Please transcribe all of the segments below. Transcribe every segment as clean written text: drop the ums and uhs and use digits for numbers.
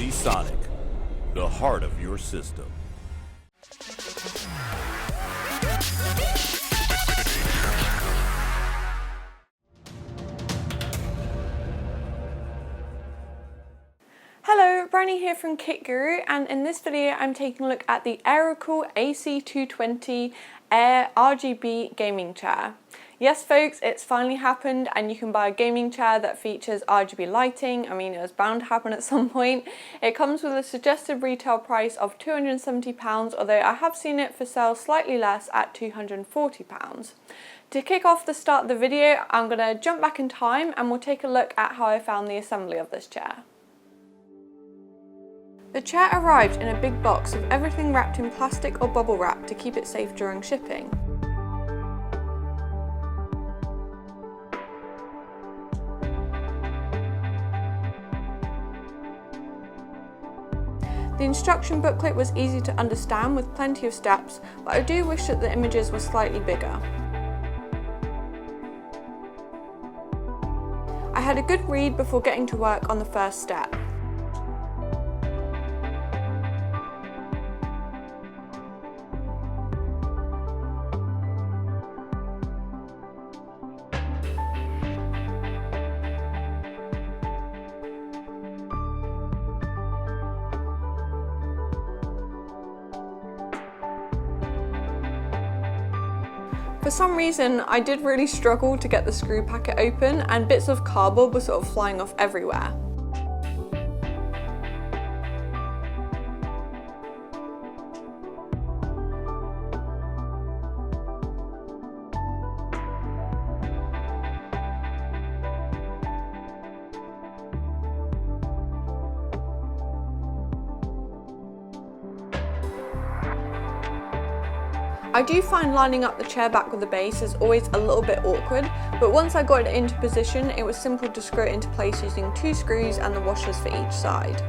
Panasonic, the heart of your system. Hello, Briony here from Kit Guru, and in this video I'm taking a look at the Aerocool AC220 Air RGB gaming chair. Yes folks, it's finally happened and you can buy a gaming chair that features RGB lighting. I mean, it was bound to happen at some point. It comes with a suggested retail price of £270, although I have seen it for sale slightly less at £240. To kick off the start of the video, I'm going to jump back in time and we'll take a look at how I found the assembly of this chair. The chair arrived in a big box with everything wrapped in plastic or bubble wrap to keep it safe during shipping. The instruction booklet was easy to understand with plenty of steps, but I do wish that the images were slightly bigger. I had a good read before getting to work on the first step. For some reason, I did really struggle to get the screw packet open and bits of cardboard were sort of flying off everywhere. I do find lining up the chair back with the base is always a little bit awkward, but once I got it into position, it was simple to screw it into place using 2 screws and the washers for each side.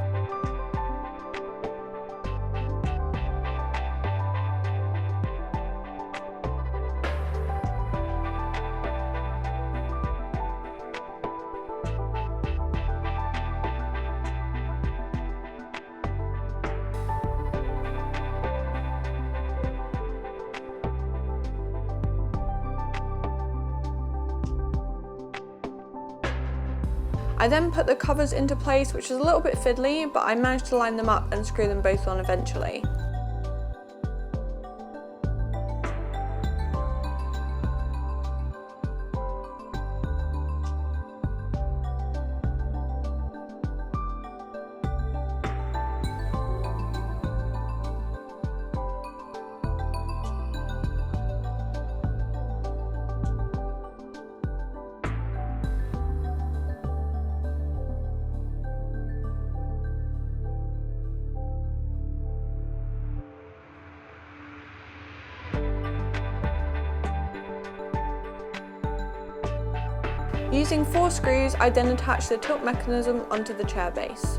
I then put the covers into place, which is a little bit fiddly, but I managed to line them up and screw them both on eventually. Using 4 screws, I then attached the tilt mechanism onto the chair base.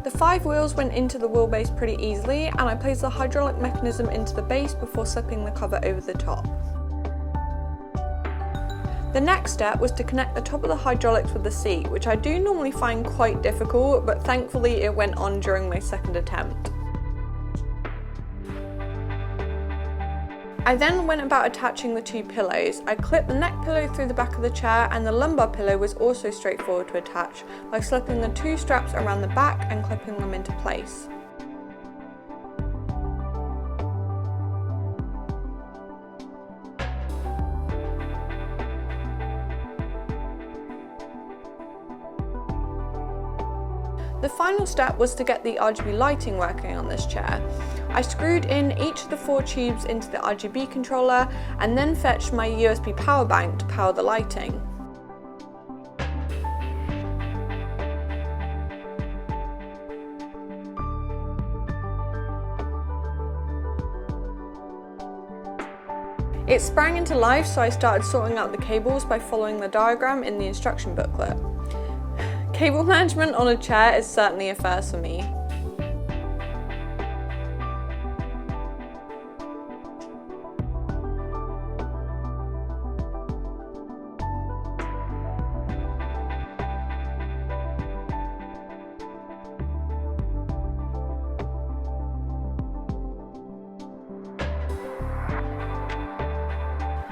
The 5 wheels went into the wheelbase pretty easily, and I placed the hydraulic mechanism into the base before slipping the cover over the top. The next step was to connect the top of the hydraulics with the seat, which I do normally find quite difficult, but thankfully it went on during my second attempt. I then went about attaching the 2 pillows. I clipped the neck pillow through the back of the chair, and the lumbar pillow was also straightforward to attach by slipping the 2 straps around the back and clipping them into place. The final step was to get the RGB lighting working on this chair. I screwed in each of the 4 tubes into the RGB controller and then fetched my USB power bank to power the lighting. It sprang into life, so I started sorting out the cables by following the diagram in the instruction booklet. Cable management on a chair is certainly a first for me.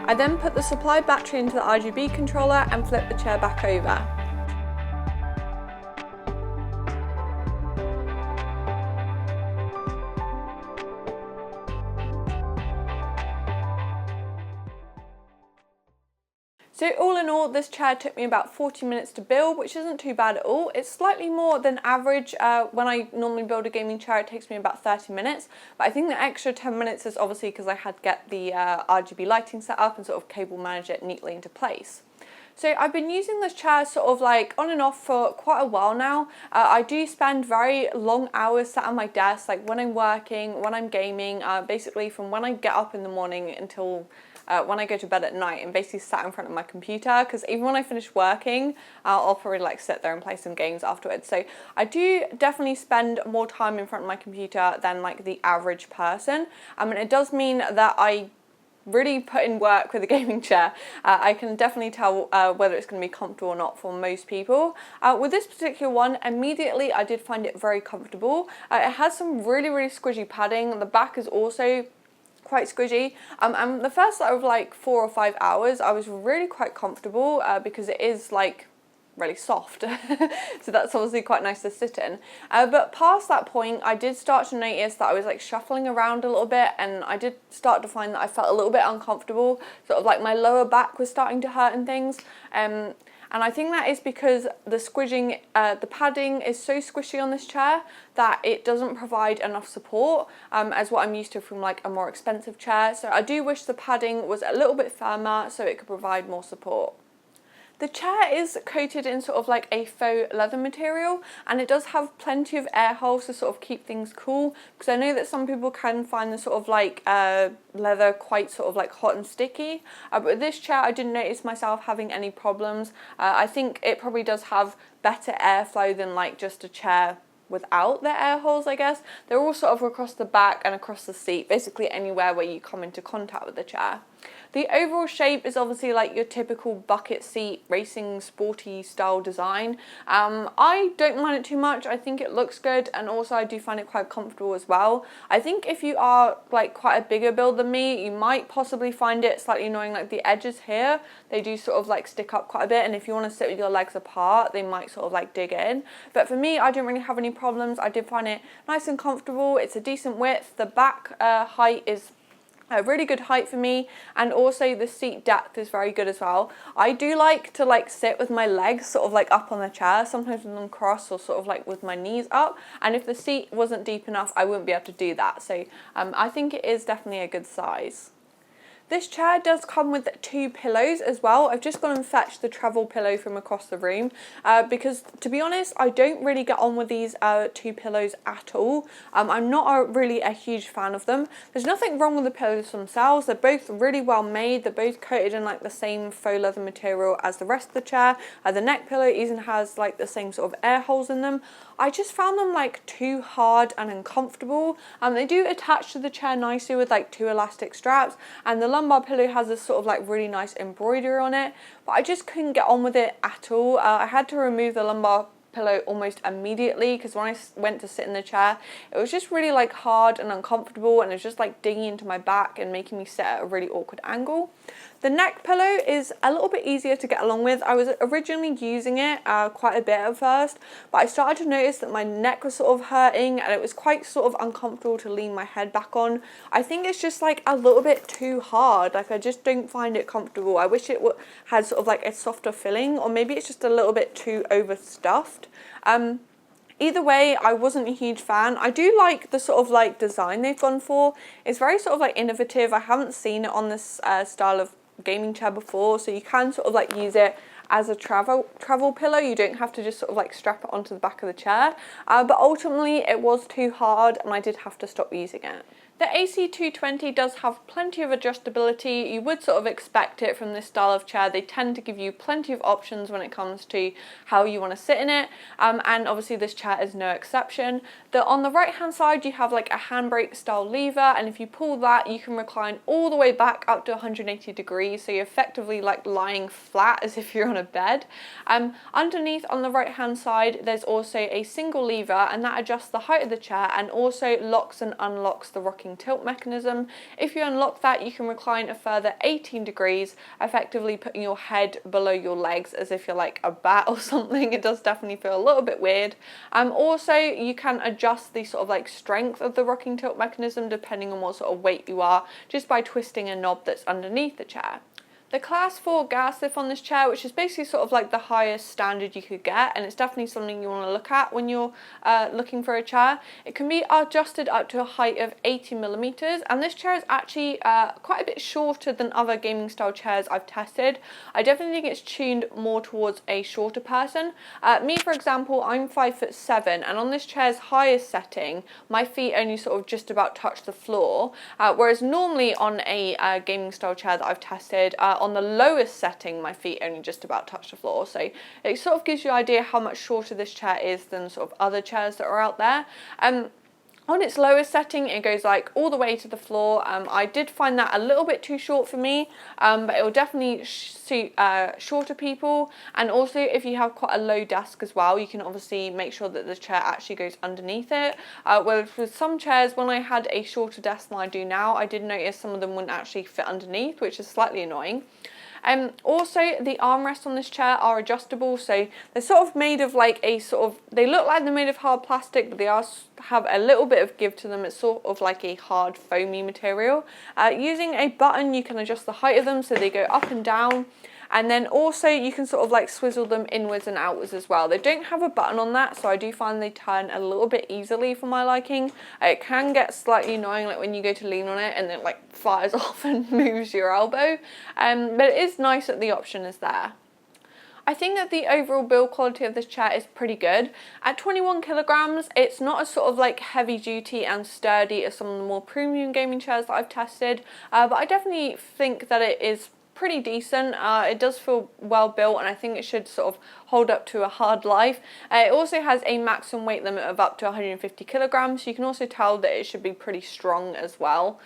I then put the supply battery into the RGB controller and flipped the chair back over. So all in all, this chair took me about 40 minutes to build, which isn't too bad at all. It's slightly more than average. When I normally build a gaming chair, it takes me about 30 minutes. But I think the extra 10 minutes is obviously because I had to get the RGB lighting set up and sort of cable manage it neatly into place. So I've been using this chair sort of like on and off for quite a while now. I do spend very long hours sat on my desk, like when I'm working, when I'm gaming, basically from when I get up in the morning until when I go to bed at night, and basically sat in front of my computer, because even when I finish working, I'll probably like sit there and play some games afterwards. So I do definitely spend more time in front of my computer than like the average person. And it does mean that I really put in work with a gaming chair. I can definitely tell whether it's going to be comfortable or not for most people. With this particular one, immediately I did find it very comfortable. It has some really squishy padding. The back is also quite squishy, and the first sort of like 4 or 5 hours I was really quite comfortable because it is like really soft so that's obviously quite nice to sit in, but past that point I did start to notice that I was like shuffling around a little bit, and I did start to find that I felt a little bit uncomfortable, sort of like my lower back was starting to hurt and things, and I think that is because the squishing, the padding is so squishy on this chair that it doesn't provide enough support as what I'm used to from like a more expensive chair. So I do wish the padding was a little bit firmer so it could provide more support. The chair is coated in sort of like a faux leather material, and it does have plenty of air holes to sort of keep things cool, because I know that some people can find the sort of like leather quite sort of like hot and sticky, but with this chair I didn't notice myself having any problems. I think it probably does have better airflow than like just a chair without the air holes, I guess. They're all sort of across the back and across the seat, basically anywhere where you come into contact with the chair. The overall shape is obviously like your typical bucket seat racing sporty style design. I don't mind it too much. I think it looks good, and also I do find it quite comfortable as well. I think if you are like quite a bigger build than me, you might possibly find it slightly annoying, like the edges here, they do sort of like stick up quite a bit, and if you want to sit with your legs apart, they might sort of like dig in. But for me, I didn't really have any problems. I did find it nice and comfortable. It's a decent width. The back height is a really good height for me, and also the seat depth is very good as well. I do like to like sit with my legs sort of like up on the chair, sometimes with them crossed or sort of like with my knees up, and if the seat wasn't deep enough I wouldn't be able to do that. So I think it is definitely a good size. This chair does come with 2 pillows as well. I've just gone and fetched the travel pillow from across the room because, to be honest, I don't really get on with these 2 pillows at all. I'm not really a huge fan of them. There's nothing wrong with the pillows themselves. They're both really well made. They're both coated in like the same faux leather material as the rest of the chair. The neck pillow even has like the same sort of air holes in them. I just found them like too hard and uncomfortable. They do attach to the chair nicely with like 2 elastic straps, and the lumbar pillow has this sort of like really nice embroidery on it, but I just couldn't get on with it at all. I had to remove the lumbar pillow almost immediately because when I went to sit in the chair, it was just really like hard and uncomfortable, and it was just like digging into my back and making me sit at a really awkward angle. The neck pillow is a little bit easier to get along with. I was originally using it quite a bit at first, but I started to notice that my neck was sort of hurting and it was quite sort of uncomfortable to lean my head back on. I think it's just like a little bit too hard. Like I just don't find it comfortable. I wish it had sort of like a softer filling, or maybe it's just a little bit too overstuffed. Either way, I wasn't a huge fan. I do like the sort of like design they've gone for. It's very sort of like innovative. I haven't seen it on this style of gaming chair before, so you can sort of like use it as a travel pillow. You don't have to just sort of like strap it onto the back of the chair, but ultimately it was too hard and I did have to stop using it. The AC220 does have plenty of adjustability. You would sort of expect it from this style of chair. They tend to give you plenty of options when it comes to how you want to sit in it, and obviously this chair is no exception. On the right hand side you have like a handbrake style lever, and if you pull that you can recline all the way back up to 180 degrees, so you're effectively like lying flat as if you're on a bed. Underneath on the right hand side there's also a single lever, and that adjusts the height of the chair and also locks and unlocks the rocking tilt mechanism. If you unlock that you can recline a further 18 degrees, effectively putting your head below your legs as if you're like a bat or something. It does definitely feel a little bit weird. Also you can adjust the sort of like strength of the rocking tilt mechanism depending on what sort of weight you are, just by twisting a knob that's underneath the chair. The Class 4 gas lift on this chair, which is basically sort of like the highest standard you could get, and it's definitely something you want to look at when you're looking for a chair. It can be adjusted up to a height of 80mm, and this chair is actually quite a bit shorter than other gaming style chairs I've tested. I definitely think it's tuned more towards a shorter person. Me, for example, I'm 5'7", and on this chair's highest setting, my feet only sort of just about touch the floor, whereas normally on a gaming style chair that I've tested, on the lowest setting my feet only just about touch the floor, so it sort of gives you an idea how much shorter this chair is than sort of other chairs that are out there. On its lowest setting it goes like all the way to the floor. I did find that a little bit too short for me, but it will definitely suit shorter people, and also if you have quite a low desk as well you can obviously make sure that the chair actually goes underneath it. Whereas with some chairs, when I had a shorter desk than I do now, I did notice some of them wouldn't actually fit underneath, which is slightly annoying. Also the armrests on this chair are adjustable, so they're sort of made of like a sort of, they look like they're made of hard plastic, but they have a little bit of give to them. It's sort of like a hard foamy material. Using a button you can adjust the height of them so they go up and down, and then also you can sort of like swizzle them inwards and outwards as well. They don't have a button on that, so I do find they turn a little bit easily for my liking. It can get slightly annoying like when you go to lean on it and then like fires off and moves your elbow, but it is nice that the option is there. I think that the overall build quality of this chair is pretty good. At 21 kilograms, it's not as sort of like heavy duty and sturdy as some of the more premium gaming chairs that I've tested, but I definitely think that it is pretty decent. It does feel well built, and I think it should sort of hold up to a hard life. It also has a maximum weight limit of up to 150 kilograms, so you can also tell that it should be pretty strong as well.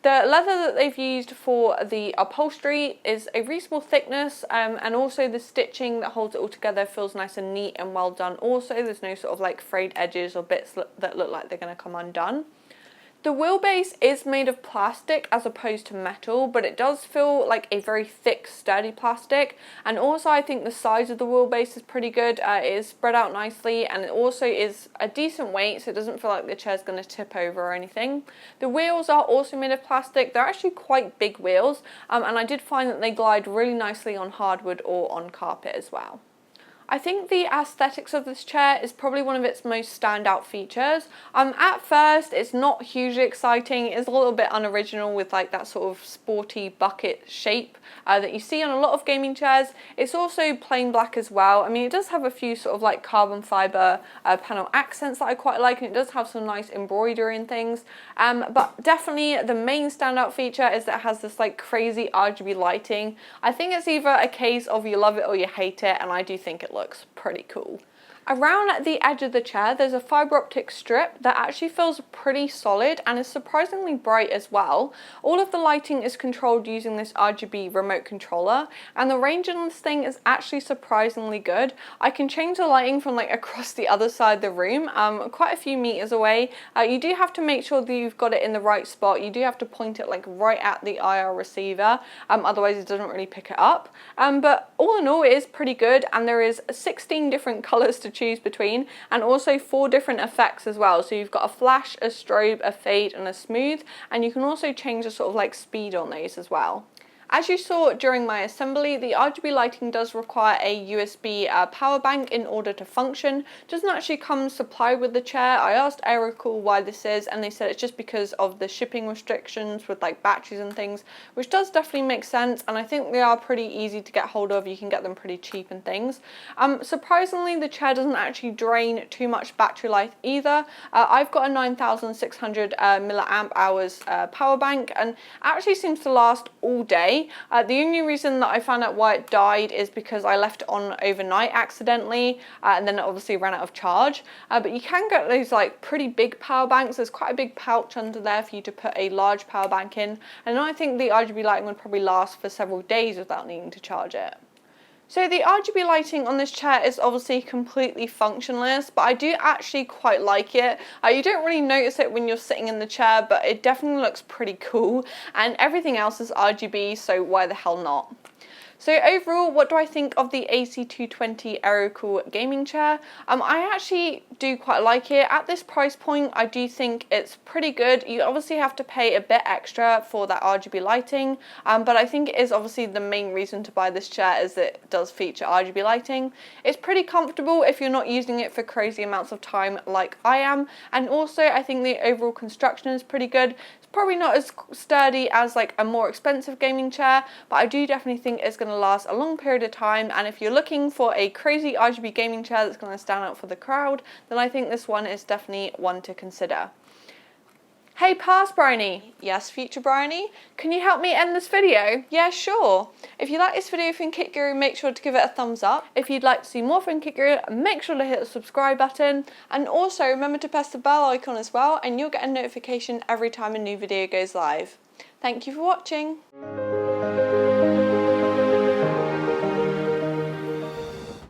The leather that they've used for the upholstery is a reasonable thickness, and also the stitching that holds it all together feels nice and neat and well done. Also, there's no sort of like frayed edges or bits that look like they're going to come undone. The wheelbase is made of plastic as opposed to metal, but it does feel like a very thick, sturdy plastic. And also I think the size of the wheelbase is pretty good. It is spread out nicely, and it also is a decent weight, so it doesn't feel like the chair's going to tip over or anything. The wheels are also made of plastic. They're actually quite big wheels, and I did find that they glide really nicely on hardwood or on carpet as well. I think the aesthetics of this chair is probably one of its most standout features. At first, it's not hugely exciting. It's a little bit unoriginal with like that sort of sporty bucket shape that you see on a lot of gaming chairs. It's also plain black as well. I mean, it does have a few sort of like carbon fiber panel accents that I quite like, and it does have some nice embroidery and things. But definitely the main standout feature is that it has this like crazy RGB lighting. I think it's either a case of you love it or you hate it, and I do think it looks pretty cool. Around the edge of the chair there's a fibre optic strip that actually feels pretty solid and is surprisingly bright as well. All of the lighting is controlled using this RGB remote controller, and the range on this thing is actually surprisingly good. I can change the lighting from like across the other side of the room, quite a few meters away. You do have to make sure that you've got it in the right spot. You do have to point it like right at the IR receiver, otherwise it doesn't really pick it up. But all in all it is pretty good, and there is 16 different colours to choose between, and also 4 different effects as well. So you've got a flash, a strobe, a fade and a smooth, and you can also change the sort of like speed on those as well. As you saw during my assembly, the RGB lighting does require a USB power bank in order to function. It doesn't actually come supplied with the chair. I asked Aerocool why this is, and they said it's just because of the shipping restrictions with like batteries and things, which does definitely make sense, and I think they are pretty easy to get hold of. You can get them pretty cheap and things. Surprisingly, the chair doesn't actually drain too much battery life either. I've got a 9600 milliamp hours power bank, and it actually seems to last all day. The only reason that I found out why it died is because I left it on overnight accidentally, and then it obviously ran out of charge. But you can get those like pretty big power banks. There's quite a big pouch under there for you to put a large power bank in, and I think the RGB lighting would probably last for several days without needing to charge it. So the RGB lighting on this chair is obviously completely functionless, but I do actually quite like it. You don't really notice it when you're sitting in the chair, but it definitely looks pretty cool, and everything else is RGB, so why the hell not? So overall, what do I think of the AC220 Aerocool gaming chair? I actually do quite like it. At this price point, I do think it's pretty good. You obviously have to pay a bit extra for that RGB lighting, but I think it is obviously the main reason to buy this chair is that it does feature RGB lighting. It's pretty comfortable if you're not using it for crazy amounts of time like I am, and also I think the overall construction is pretty good. Probably not as sturdy as like a more expensive gaming chair, but I do definitely think it's going to last a long period of time, and if you're looking for a crazy RGB gaming chair that's going to stand out for the crowd, then I think this one is definitely one to consider. Hey past Briony. Yes, future Briony. Can you help me end this video? Yeah, sure. If you like this video from Kit Guru, make sure to give it a thumbs up. If you'd like to see more from Kit Guru, make sure to hit the subscribe button. And also remember to press the bell icon as well, and you'll get a notification every time a new video goes live. Thank you for watching.